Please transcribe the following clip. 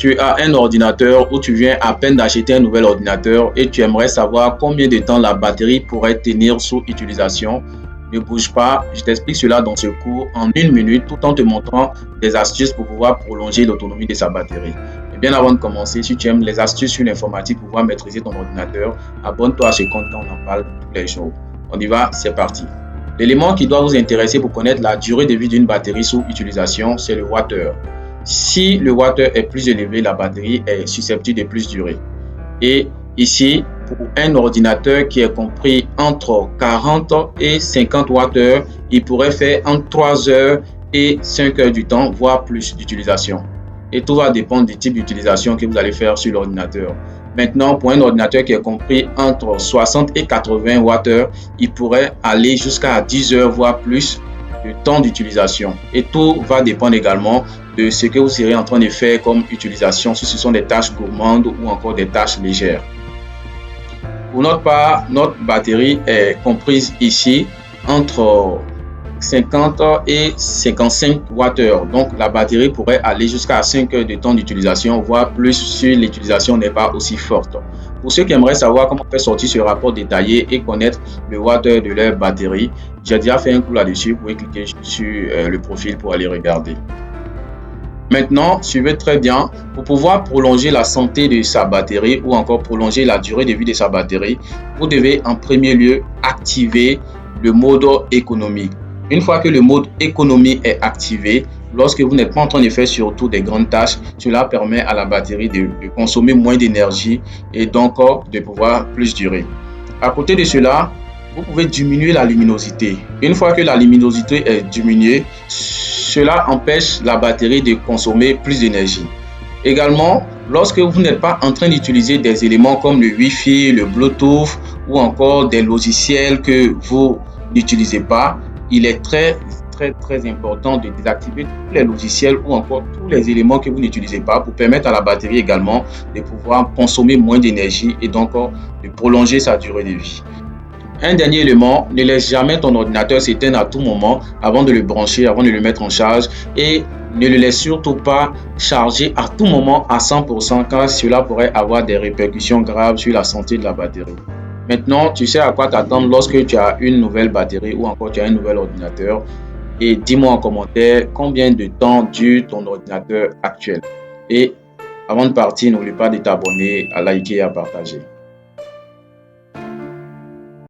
tu as un ordinateur ou tu viens à peine d'acheter un nouvel ordinateur et tu aimerais savoir combien de temps la batterie pourrait tenir sous utilisation, ne bouge pas, je t'explique cela dans ce cours en 1 minute tout en te montrant des astuces pour pouvoir prolonger l'autonomie de sa batterie. Mais bien avant de commencer, si tu aimes les astuces sur l'informatique pour pouvoir maîtriser ton ordinateur, abonne-toi à ce compte quand on en parle tous les jours. On y va, c'est parti. L'élément qui doit vous intéresser pour connaître la durée de vie d'une batterie sous utilisation, c'est le wattheure. Si le wattheure est plus élevé, la batterie est susceptible de plus durer. Et ici, pour un ordinateur qui est compris entre 40 et 50 wattheures, il pourrait faire entre 3 heures et 5 heures du temps, voire plus d'utilisation. Et tout va dépendre du type d'utilisation que vous allez faire sur l'ordinateur. Maintenant, pour un ordinateur qui est compris entre 60 et 80 wattheures, il pourrait aller jusqu'à 10 heures, voire plus de temps d'utilisation. Et tout va dépendre également de ce que vous serez en train de faire comme utilisation, si ce sont des tâches gourmandes ou encore des tâches légères. Pour notre part, notre batterie est comprise ici entre 50 et 55 wattheures. Donc, la batterie pourrait aller jusqu'à 5 heures de temps d'utilisation, voire plus si l'utilisation n'est pas aussi forte. Pour ceux qui aimeraient savoir comment faire sortir ce rapport détaillé et connaître le wattheure de leur batterie, j'ai déjà fait un cours là-dessus. Vous pouvez cliquer sur le profil pour aller regarder. Maintenant, suivez très bien, pour pouvoir prolonger la santé de sa batterie ou encore prolonger la durée de vie de sa batterie, vous devez en premier lieu activer le mode économie. Une fois que le mode économie est activé, lorsque vous n'êtes pas en train de faire surtout des grandes tâches, cela permet à la batterie de consommer moins d'énergie et donc de pouvoir plus durer. À côté de cela, vous pouvez diminuer la luminosité. Une fois que la luminosité est diminuée, cela empêche la batterie de consommer plus d'énergie. Également, lorsque vous n'êtes pas en train d'utiliser des éléments comme le Wi-Fi, le Bluetooth ou encore des logiciels que vous n'utilisez pas, il est très important de désactiver tous les logiciels ou encore tous les éléments que vous n'utilisez pas pour permettre à la batterie également de pouvoir consommer moins d'énergie et donc de prolonger sa durée de vie. Un dernier élément, ne laisse jamais ton ordinateur s'éteindre à tout moment avant de le brancher, avant de le mettre en charge et ne le laisse surtout pas charger à tout moment à 100% car cela pourrait avoir des répercussions graves sur la santé de la batterie. Maintenant, tu sais à quoi t'attendre lorsque tu as une nouvelle batterie ou encore tu as un nouvel ordinateur et dis-moi en commentaire combien de temps dure ton ordinateur actuel. Et avant de partir, n'oublie pas de t'abonner, à liker et à partager.